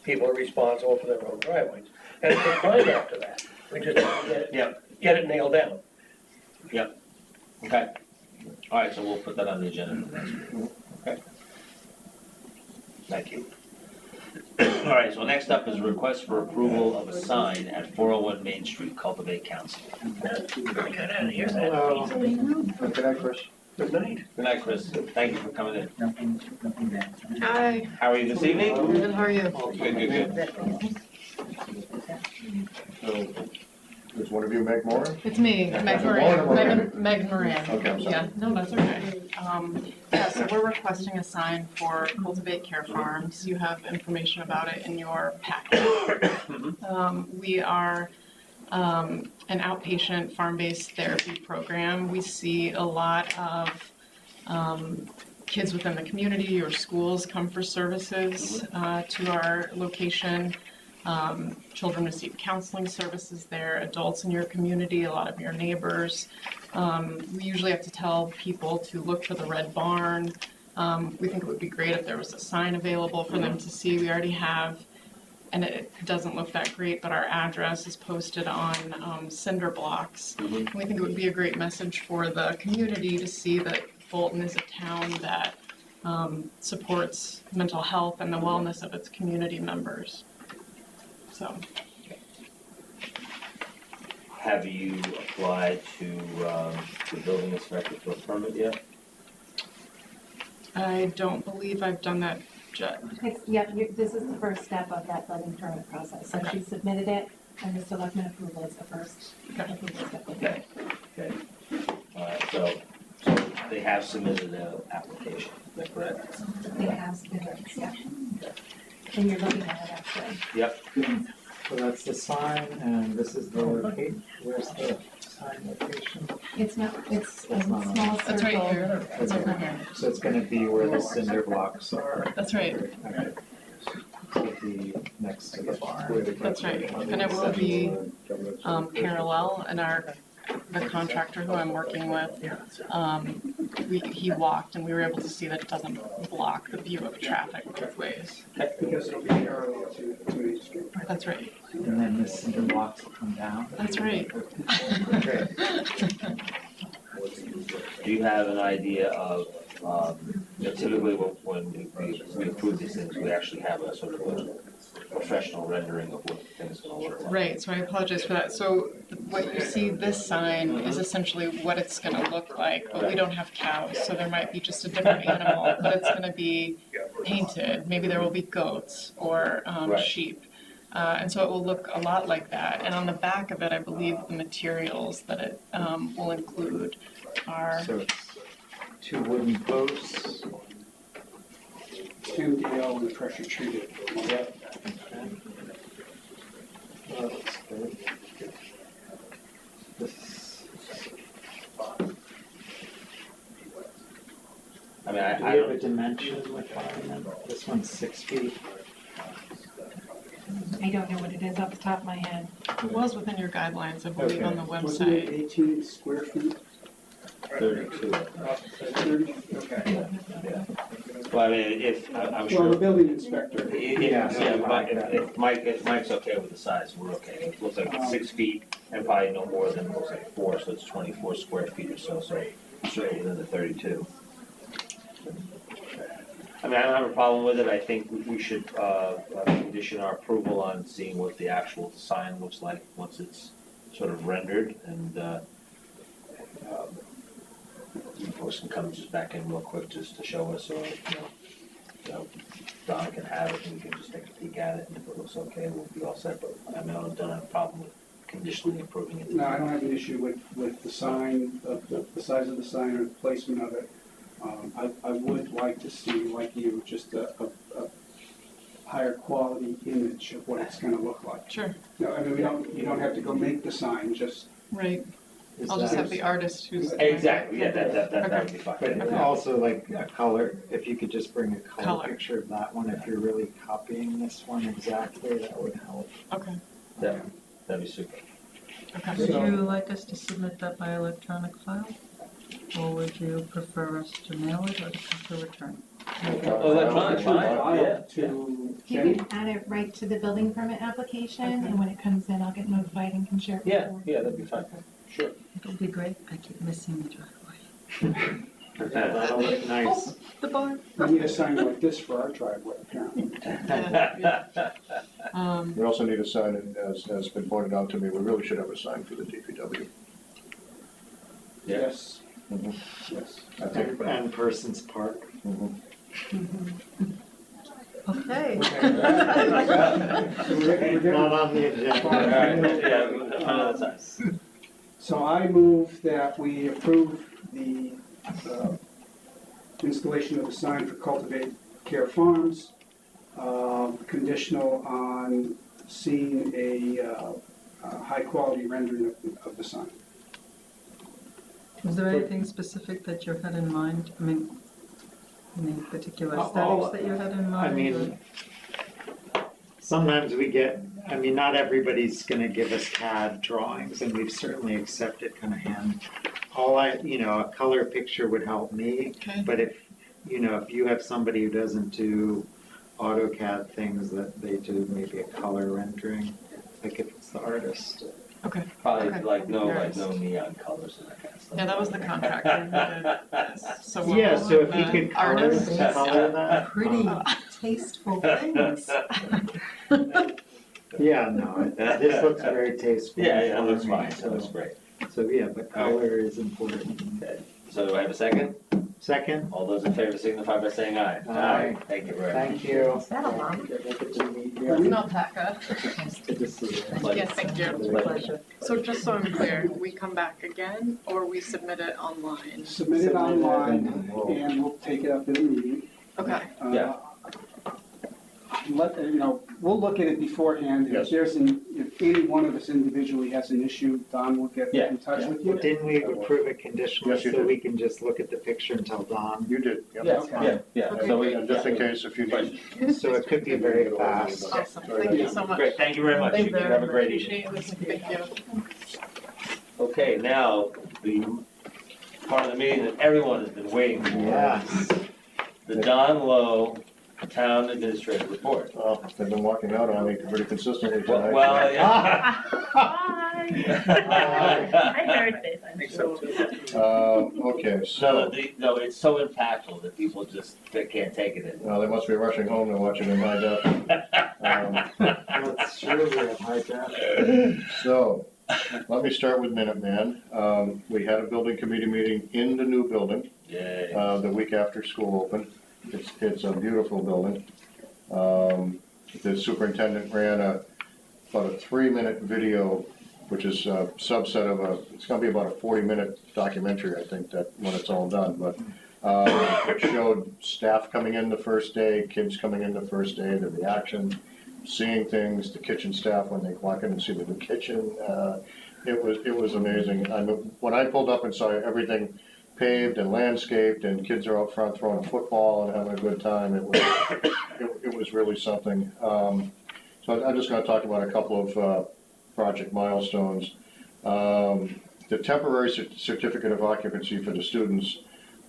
people are responsible for their own driveways. And it's fine after that. We just have to get it nailed down. Okay. All right, so we'll put that on the agenda for next week. Okay. Thank you. All right, so next up is a request for approval of a sign at 401 Main Street, Cultivate Council. Get out of here. Hello. Good night, Chris. Good night. Good night, Chris. Thank you for coming in. Hi, How are you this evening? good, how are you? Good. So, does one of you make more? It's me, Meg Moran. Moran. Meg Moran. Okay, I'm sorry. Yeah, no, that's okay. Yeah, so we're requesting a sign for Cultivate Care Farms. You have information about it in your packet. We are an outpatient farm-based therapy program. We see a lot of kids within the community or schools come for services to our location. Children receive counseling services there, adults in your community, a lot of your neighbors. We usually have to tell people to look for the red barn. We think it would be great if there was a sign available for them to see. We already have, and it doesn't look that great, but our address is posted on cinder blocks. We think it would be a great message for the community to see that Bolton is a town that supports mental health and the wellness of its community members. So, Have you applied to the building inspector for a permit yet? I don't believe I've done that yet. This is the first step of that building permit process. So she submitted it, and the selectmen approval is the first approval step. Okay. All right, so they have submitted an application, is that correct? They have submitted it, yeah. And you're looking at it actually. Yep. So that's the sign, and this is the location. Where's the sign location? It's a That's not on. small That's right circle. here. It's over here. So it's gonna be where the cinder blocks are. That's right. Okay. So it'll be next to the barn. That's right. And it will be parallel, and the contractor who I'm working with, he walked and we were able to see that it doesn't block the view of traffic both ways. Because it'll be parallel to Main Street. That's right. And then the cinder blocks will come down. That's right. Do you have an idea of You know, typically when we approve these things, we actually have a sort of a professional rendering of what the thing's gonna look like. Right, so I apologize for that. So what you see, this sign is essentially what it's gonna look like, but we don't have cows, so there might be just a different animal, but it's gonna be painted. Maybe there will be goats or Right. sheep. And so it will look a lot like that. And on the back of it, I believe the materials that it will include are, So it's 2 wooden posts. MDL and pressure treated. Okay. Well, that's good. This, I mean, do we I have a don't, dimension requirement? This one's 6 feet. I don't know what it is off the top of my head. it was within your guidelines, I believe, on the Wasn't it website. 18 square feet? 32. 30? Okay. Well, I mean, I'm Well, the sure. building inspector. If Mike's okay with the size, we're okay. It looks like it's 6 feet and probably no more than, looks like 4, so it's 24 square feet or so, so certainly within the 32. I mean, I don't have a problem with it. I think we should condition our approval on seeing what the actual sign looks like once it's sort of rendered, and the person comes just back in real quick just to show us, or, you know, Don can have it, and we can just take a peek at it, and if it looks okay, we'll be all set, but I mean, I don't have a problem with conditionally approving it. No, I don't have an issue with the sign, the size of the sign or the placement of it. I would like to see, like you, just a higher quality image of what it's gonna look like. Sure, No, I mean, you don't have to go make the sign, just, right. is I'll just that- have the artist who's. Exactly, yeah, that would be fine. But also like a color, if you could just bring a color Color. picture of that one, if you're really copying this one exactly, that would help. Okay, That'd be super. okay. So- Would you like us to submit that by electronic file? Or would you prefer us to mail it or to return? Electronic file, yeah, to You Jenny. can add it right to the building permit application, and when it comes in, I'll get notified and can share it with Yeah, you. yeah, that'd be fine. Sure. It'll be great, I keep missing the driveway. That'll look nice. The barn. We need a sign like this for our driveway, apparently. We also need a sign, and as has been pointed out to me, we really should have a sign for the DPW. Yes, Mhm. yes. I think, And Persons Park. mhm. Okay. Not on the agenda. So I move that we approve the installation of a sign for Cultivate Care Farms, conditional on seeing a high-quality rendering of the sign. Is there anything specific that you had in mind? I mean, any particular All- aesthetics that you had in mind? I mean, sometimes we get, I mean, not everybody's gonna give us CAD drawings, and we've certainly accepted kind of hand. A color picture would help me, Okay. but if you have somebody who doesn't do AutoCAD things, that they do maybe a color rendering, like if it's the artist. Okay, Probably Okay. like no neon colors and that kind of stuff. yeah, that was the contractor who did this, so we'll. Yeah, so if you the could color artist- that. Pretty tasteful things. Yeah, no, this looks very tasteful. Yeah, it looks for me, fine, it looks great. So, yeah, the color is important. Okay, so do I have a second? Second, All those in favor signify by saying aye. Aye. Thank you very much. thank you. Is that a lot? It's not Paca. Good to see you. Yes, thank you. Pleasure. So just so I'm clear, we come back again, or we submit it online? Submit it online, and we'll take it up in the meeting. Okay, Yeah. We'll look at it beforehand. Yes. If any one of us individually has an issue, Don will get Yeah. in touch with you. Didn't we approve it conditionally Yes, you so did. we can just look at the picture and tell Don? You did, yep. Yeah. Okay. So we, And just in case, if you need. So it could be very fast. awesome, thank you so much. Great, thank you very much. Thank You you have a great evening. Appreciate this, thank you. Okay, now, the part of the meeting that everyone has been waiting for. Yes. The Don Lowe Town administrator report. They've been walking out on me pretty consistently tonight. Well, yeah. I heard this, I I'm think so sure. too. Okay, so, No, it's so impactful that people just, they can't take it well, they must be rushing home and watching in high def. That's surely a high def. So, let me start with Minuteman. We had a building committee meeting in the new building, Yay. the week after school opened. It's a beautiful building. The superintendent ran about a 3-minute video, which is a subset of it's gonna be about a 40-minute documentary, I think, that when it's all done, but it showed staff coming in the first day, kids coming in the first day, the reaction, seeing things, the kitchen staff when they walk in and see the new kitchen. It was amazing. When I pulled up and saw everything paved and landscaped and kids are out front throwing a football and having a good time, it was really something. So I'm just gonna talk about a couple of project milestones. The temporary certificate of occupancy for the students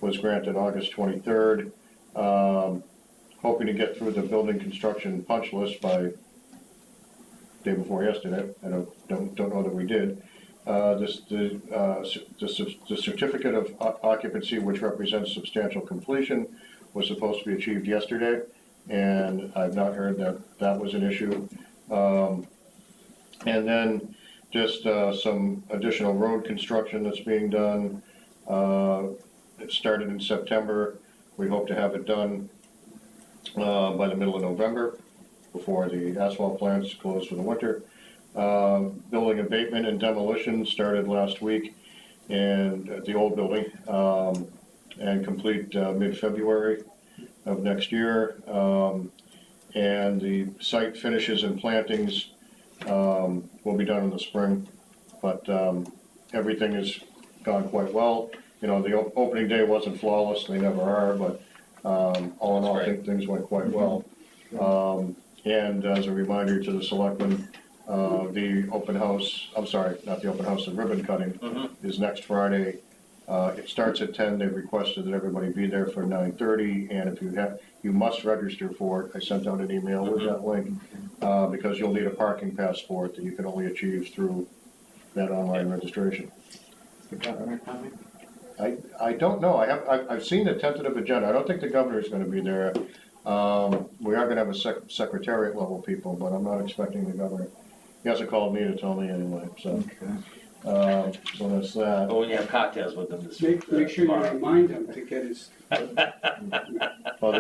was granted August 23rd. Hoping to get through the building construction punch list by day before yesterday. I don't know that we did. The certificate of occupancy, which represents substantial completion, was supposed to be achieved yesterday, and I've not heard that that was an issue. And then just some additional road construction that's being done. It started in September. We hope to have it done by the middle of November, before the asphalt plants close for the winter. Building abatement and demolition started last week, and at the old building, and complete mid-February of next year. And the site finishes and plantings will be done in the spring, but everything has gone quite well. You know, the opening day wasn't flawless, they never are, but all in all, I think things went quite well. And as a reminder to the selectmen, the open house, I'm sorry, not the open house, the ribbon cutting is next Friday. It starts at 10, they've requested that everybody be there for 9:30, and if you must register for it. I sent out an email with that link, because you'll need a parking pass for it that you can only achieve through that online registration. Is the governor coming? I don't know, I've seen the tentative agenda, I don't think the governor's gonna be there. We are gonna have a secretariat level people, but I'm not expecting the governor. He hasn't called me to tell me anyway, so. Okay. So that's that. Oh, when you have cocktails with them this Make sure you remind him to get his. Well,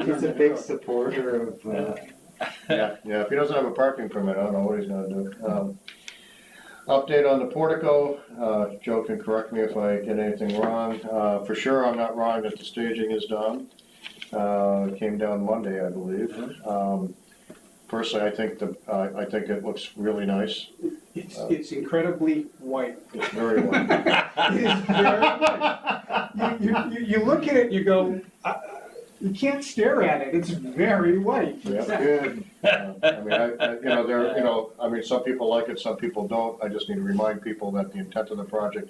He's a big supporter of, yeah, if he doesn't have a parking permit, I don't know what he's gonna do. Update on the portico, Joe can correct me if I get anything wrong. For sure, I'm not wrong that the staging is done. It came down Monday, I believe. Personally, I think it looks really nice. It's incredibly white. It's very white. It is very white. You look at it, you go, you can't stare at it, it's very white. Yeah. good. I mean, some people like it, some people don't. I just need to remind people that the intent of the project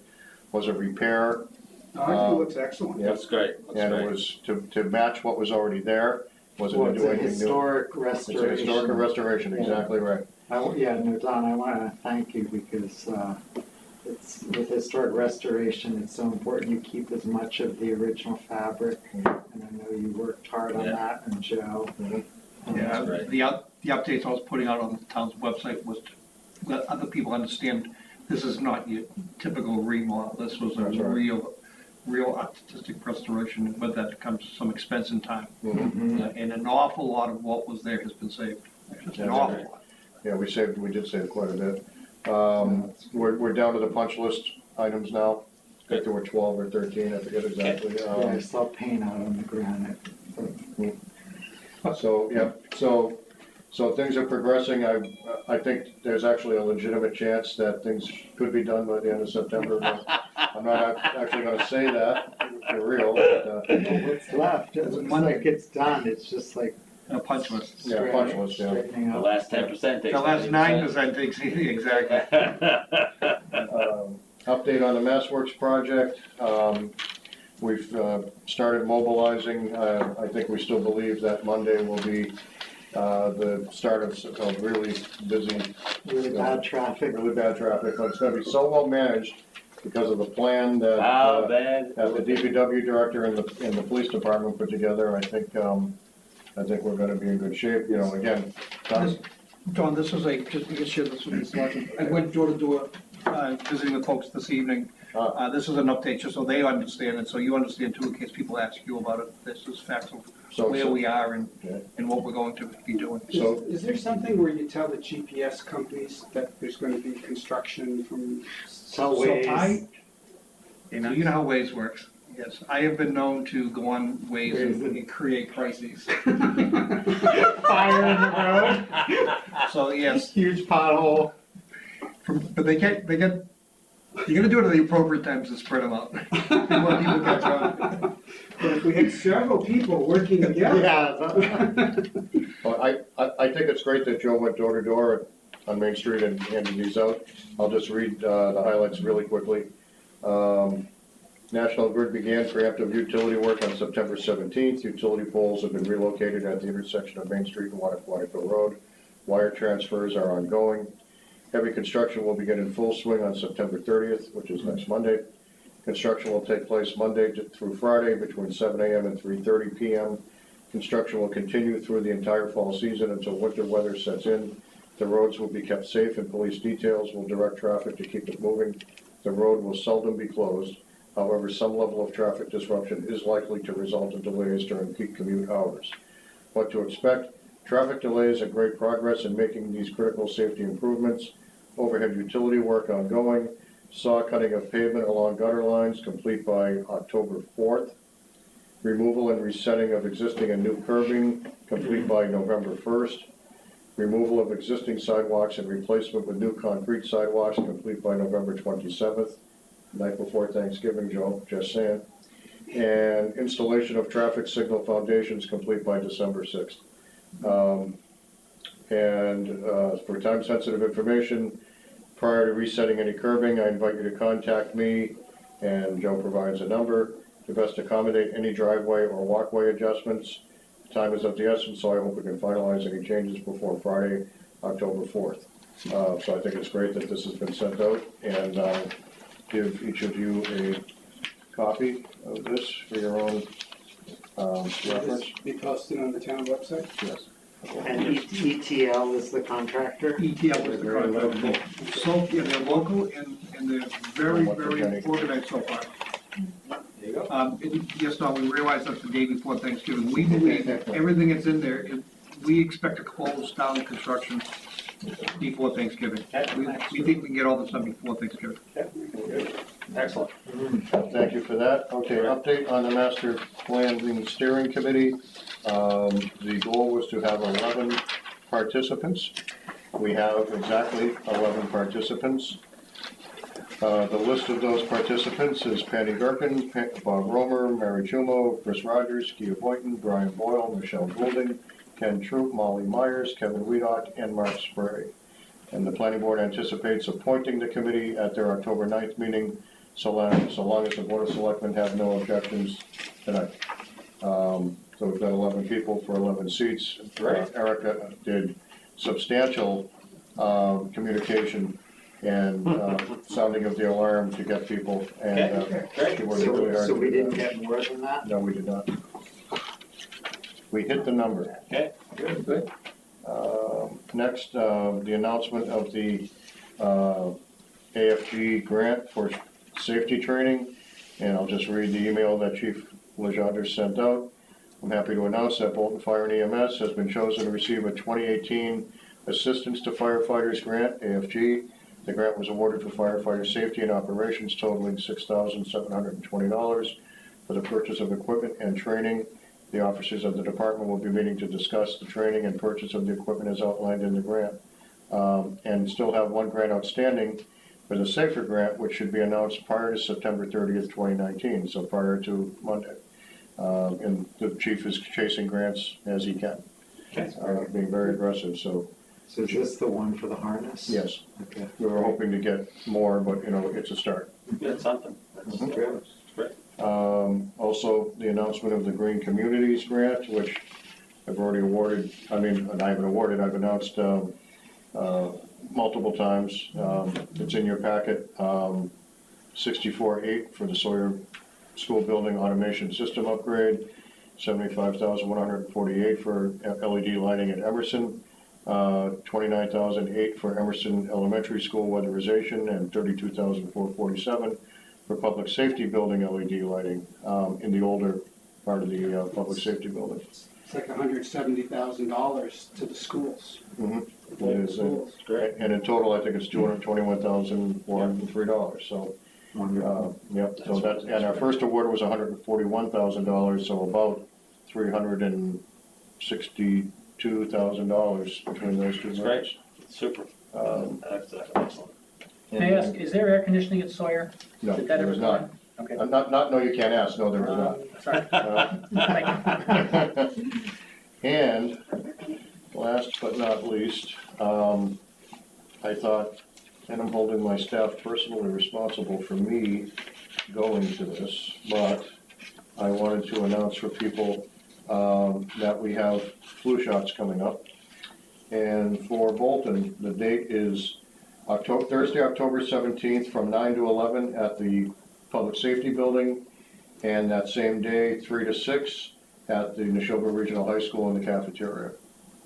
was a repair. No, I think it looks excellent. Yeah. That's great, that's And it great. was to match what was already there, wasn't Well, to it's do a anything new. historic It's a restoration. historic restoration, exactly right. Yeah, no, Don, I wanna thank you because, with historic restoration, it's so important you keep as much of the original fabric. And I know you worked hard on Yeah. that, and Joe. Yeah, right. the updates I was putting out on the town's website was to let other people understand this is not your typical remodel. This was a That's right. real artistic restoration. With that comes some expense and time. Mhm. And an awful lot of what was there has been saved. Just an That's awful right. lot. Yeah, we did save quite a bit. We're down to the punch list items now. I think there were 12 or 13, I forget exactly. Yeah, I saw paint out on the granite. So things are progressing. I think there's actually a legitimate chance that things could be done by the end of September. But I'm not actually gonna say that for real. But, What's left? It looks like it's done, it's just like A punch list. yeah, punch list, yeah. straightening The out. last 10% takes. The last 9% takes, exactly. Update on the MassWorks project. We've started mobilizing. I think we still believe that Monday will be the start of really busy, Really bad traffic. really bad traffic, but it's gonna be so well managed because of the plan that How bad? that the DPW director and the police department put together. I think we're gonna be in good shape, you know, again. John, this is just to share this with the selectmen. I went door to door, visiting with folks this evening. This is an update, just so they understand it, so you understand too, in case people ask you about it. This is facts of where we are and what we're going to be doing. So- Is there something where you tell the GPS companies that there's gonna be construction from So Waze. You know how Waze works. Yes, I have been known to go on Waze and create crises. Fire in the road. So yes, Huge pothole. but they get, you gotta do it at the appropriate times to spread them out. Before people catch on. But if we had several people working together. Yeah. Well, I think it's great that Joe went door to door on Main Street and handed these out. I'll just read the highlights really quickly. National Grid began preemptive utility work on September 17th. Utility poles have been relocated at the intersection of Main Street and Waterville Road. Wire transfers are ongoing. Heavy construction will begin in full swing on September 30th, which is next Monday. Construction will take place Monday through Friday between 7 a.m. and 3:30 p.m. Construction will continue through the entire fall season until winter weather sets in. The roads will be kept safe and police details will direct traffic to keep it moving. The road will seldom be closed. However, some level of traffic disruption is likely to result in delays during peak commute hours. What to expect? Traffic delays and great progress in making these critical safety improvements. Overhead utility work ongoing. Saw cutting of pavement along gutter lines complete by October 4th. Removal and resetting of existing and new curbing complete by November 1st. Removal of existing sidewalks and replacement with new concrete sidewalks complete by November 27th. Night before Thanksgiving, Joe, just saying. And installation of traffic signal foundations complete by December 6th. For time-sensitive information, prior to resetting any curbing, I invite you to contact me, and Joe provides a number to best accommodate any driveway or walkway adjustments. Time is of the essence, so I hope we can finalize any changes before Friday, October 4th. So I think it's great that this has been sent out, and give each of you a copy of this for your own reference. Be posted on the town website? Yes. And ETL is the contractor? ETL is the contractor. So, yeah, they're local and they're very organized so far. There you go. Yes, no, we realized that the day before Thanksgiving. We believe that everything that's in there, we expect to close down construction before Thanksgiving. We think we can get all this done before Thanksgiving. Excellent. Thank you for that. Okay, update on the master planning steering committee. The goal was to have 11 participants. We have exactly 11 participants. The list of those participants is Patty Gerken, Bob Romer, Mary Chumo, Chris Rogers, Kia Boynton, Brian Boyle, Michelle Goulding, Ken Troop, Molly Myers, Kevin Weedock, and Mark Spray. And the planning board anticipates appointing the committee at their October 9th meeting, so long as the board of selectmen have no objections tonight. So we've got 11 people for 11 seats. Erica did substantial communication and sounding of the alarm to get people, and she worked really hard. So we to do didn't that. get more than that? No, we did not. We hit the number. Okay, good. Next, the announcement of the AFG grant for safety training, and I'll just read the email that Chief Legendre sent out. I'm happy to announce that Bolton Fire and EMS has been chosen to receive a 2018 Assistance to Firefighters Grant, AFG. The grant was awarded for firefighter safety and operations totaling $6,720 for the purchase of equipment and training. The officers of the department will be meeting to discuss the training and purchase of the equipment as outlined in the grant. And still have one grant outstanding for the SAFER grant, which should be announced prior to September 30th, 2019, so prior to Monday. And the chief is chasing grants as he can, being very aggressive, so. So is this the one for the harness? Yes. Okay. We were hoping to get more, but, it's a start. That's something. That's great. Also, the announcement of the Green Communities Grant, which I've already awarded, I haven't awarded, I've announced multiple times. It's in your packet. 64.8 for the Sawyer School Building Automation System Upgrade, 75,148 for LED lighting at Emerson, 29,008 for Emerson Elementary School weatherization, and 32,447 for public safety building LED lighting in the older part of the public safety building. It's like $170,000 to the schools. It is, and in total, I think it's $221,403, so. Yep, so that's, and our first award was $141,000, so about $362,000 between those two. That's great. Super. That's excellent. May I ask, is there air conditioning at Sawyer? No, Did that there ever is go not. on? Okay. No, you can't ask, no, there is not. Sorry. Thank you. And last but not least, I thought, and I'm holding my staff personally responsible for me going to this, but I wanted to announce for people that we have flu shots coming up. And for Bolton, the date is Thursday, October 17th from 9 to 11 at the Public Safety Building, and that same day, 3 to 6 at the Neshoba Regional High School in the cafeteria.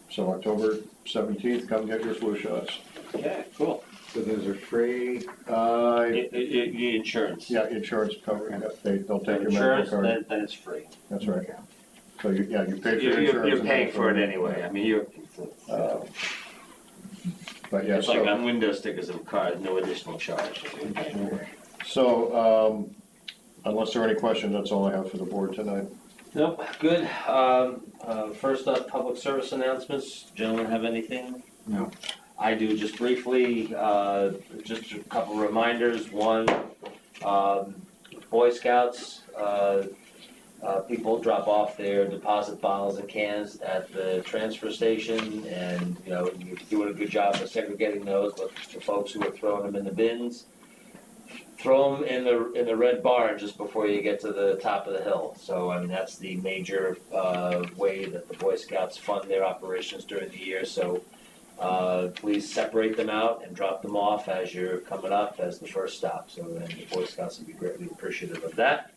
So October 17th, come get your flu shots. Yeah, cool. So those are free. The insurance. Yeah, insurance covered, they'll take your Insurance, medical card. then it's free. That's right. So you pay for your insurance. You're and paying then for it anyway, I mean, But yeah, it's like on window stickers of cars, no additional charge. so, unless there are any questions, that's all I have for the board tonight. Nope, good. First up, public service announcements. Gentlemen have anything? No. I do, just briefly, just a couple reminders. One, Boy Scouts, people drop off their deposit bottles and cans at the transfer station, and, you know, you're doing a good job of segregating those, but the folks who are throwing them in the bins, throw them in the red barn just before you get to the top of the hill. So, I mean, that's the major way that the Boy Scouts fund their operations during the year, so please separate them out and drop them off as you're coming up as the first stop. So then the Boy Scouts would be greatly appreciative of that.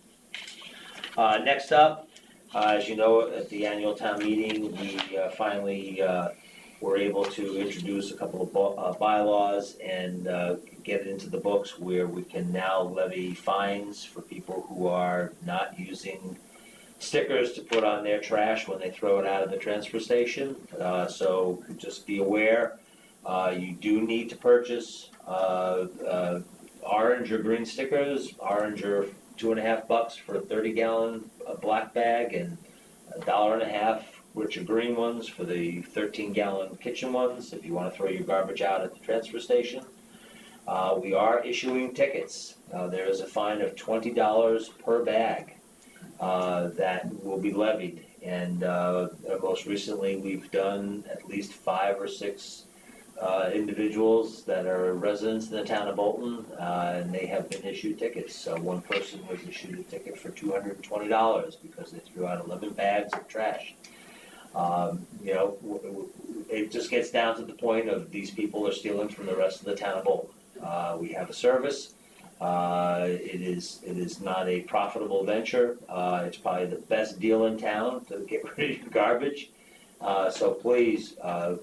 Next up, as you know, at the annual town meeting, we finally were able to introduce a couple of bylaws and get it into the books where we can now levy fines for people who are not using stickers to put on their trash when they throw it out of the transfer station. So just be aware, you do need to purchase orange or green stickers. Orange are $2.50 for a 30-gallon black bag, and $1.50, which are green ones, for the 13-gallon kitchen ones, if you want to throw your garbage out at the transfer station. We are issuing tickets. There is a fine of $20 per bag that will be levied, and most recently we've done at least 5 or 6 individuals that are residents in the town of Bolton, and they have been issued tickets. So one person was issued a ticket for $220 because they threw out 11 bags of trash. You know, it just gets down to the point of these people are stealing from the rest of the town of Bolton. We have a service. It is not a profitable venture. It's probably the best deal in town to get rid of your garbage. So please,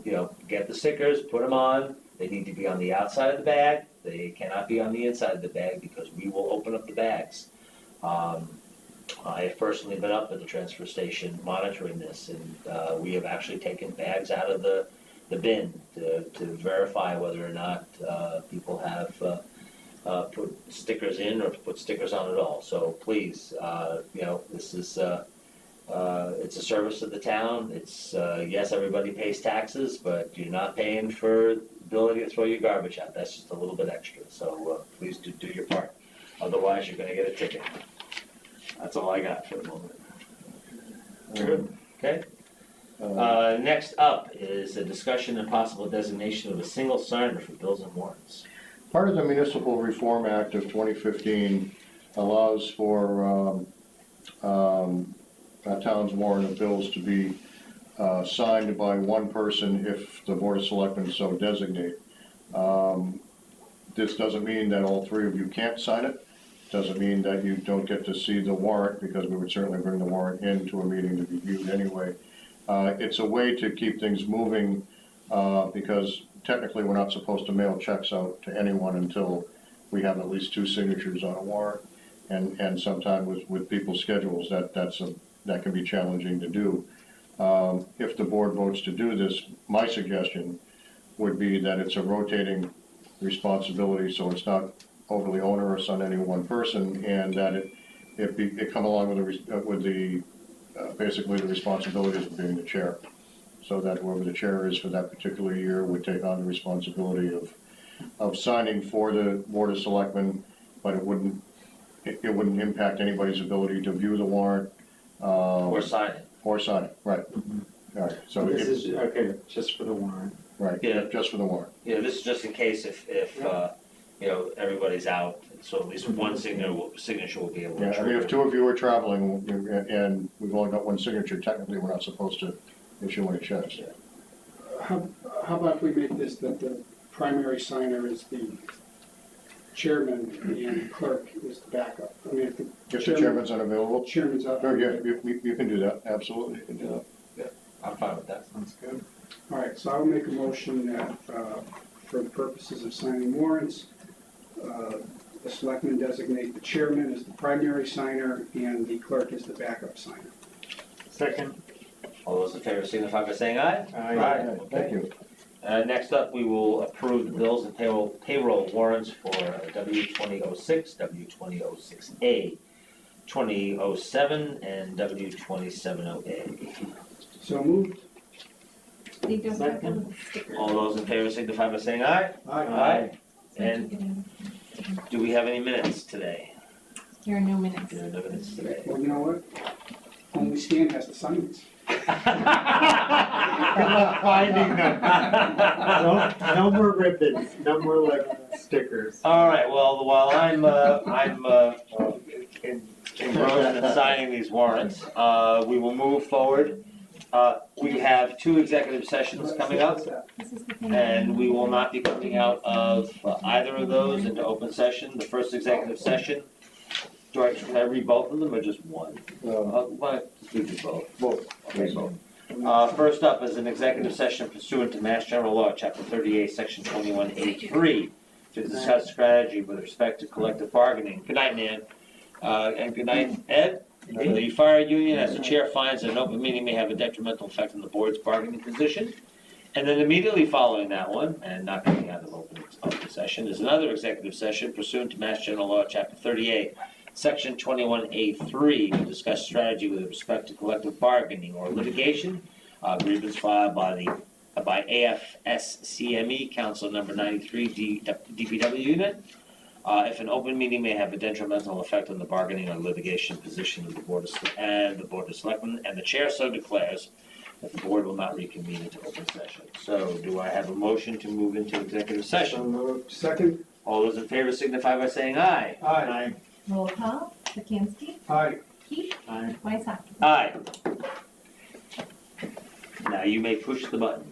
you know, get the stickers, put them on. They need to be on the outside of the bag. They cannot be on the inside of the bag because we will open up the bags. I have personally been up at the transfer station monitoring this, and we have actually taken bags out of the bin to verify whether or not people have put stickers in or put stickers on at all. So please, you know, this is it's a service to the town. It's yes, everybody pays taxes, but you're not paying for the ability to throw your garbage out. That's just a little bit extra. So please do your part. Otherwise, you're going to get a ticket. That's all I got for the moment. Good. Okay. Next up is a discussion and possible designation of a single signer for bills and warrants. Part of the Municipal Reform Act of 2015 allows for a town's warrant of bills to be signed by one person if the Board of Selectmen so designate. This doesn't mean that all three of you can't sign it. Doesn't mean that you don't get to see the warrant, because we would certainly bring the warrant into a meeting to be viewed anyway. It's a way to keep things moving, because technically we're not supposed to mail checks out to anyone until we have at least 2 signatures on a warrant. And sometimes with people's schedules, that can be challenging to do. If the board votes to do this, my suggestion would be that it's a rotating responsibility, so it's not overly onerous on any one person, and that it come along with basically the responsibilities of being the chair. So that whoever the chair is for that particular year would take on the responsibility of signing for the Board of Selectmen, but it wouldn't impact anybody's ability to view the warrant. Or sign it. Or sign it, right. All right, so This is, okay, just for the warrant. right, Yeah. just for the warrant. Yeah, this is just in case if everybody's out, so at least one signature will be able to Yeah, I mean, trigger. if 2 of you are traveling and we've only got 1 signature, technically, we're not supposed to issue any checks. How about if we make this that the primary signer is the chairman and clerk is the backup? I mean, if the If the chairman's unavailable, chairman's up. oh, yeah, you can do that, absolutely, you can do that. I'm fine with that. Sounds good. All right, so I'll make a motion that, for the purposes of signing warrants, the selectmen designate the chairman as the primary signer and the clerk as the backup signer. Second. All those in favor signify by saying aye. Aye. Thank you. Next up, we will approve the bills and payroll warrants for W2006, W2006A, 2007, and W2708. So moved. They don't have them with stickers. All those in favor signify by saying aye. Aye. And do we have any minutes today? There are no minutes. There are no minutes today. Well, you know what? Only Stan has the signs. Good luck finding them. No more ribbons, no more like stickers. All right, well, while I'm engrossed in signing these warrants, we will move forward. We have 2 executive sessions coming up, This is the thing. and we will not be coming out of either of those into open session. The first executive session, can I read both of them or just one? Why don't we do both? Both. Okay, both. First up is an executive session pursuant to Mass General Law, Chapter 38, Section 21A3, to discuss strategy with respect to collective bargaining. Good night, Nan. And good night, Ed. The fire union, as the chair finds that an open meeting may have a detrimental effect on the board's bargaining position. And then immediately following that one, and not coming out of open session, is another executive session pursuant to Mass General Law, Chapter 38, Section 21A3, to discuss strategy with respect to collective bargaining or litigation, grievance filed by AFSCME, Council Number 93, DPW Unit. If an open meeting may have a detrimental effect on the bargaining or litigation position of the Board of Selectmen, and the chair so declares that the board will not reconvene into open session. So do I have a motion to move into executive So session? moved. Second? All those in favor signify by saying aye. Aye. Roll call, Sikansky, Aye. Keith, Aye. Wysocki. Aye. Now you may push the button.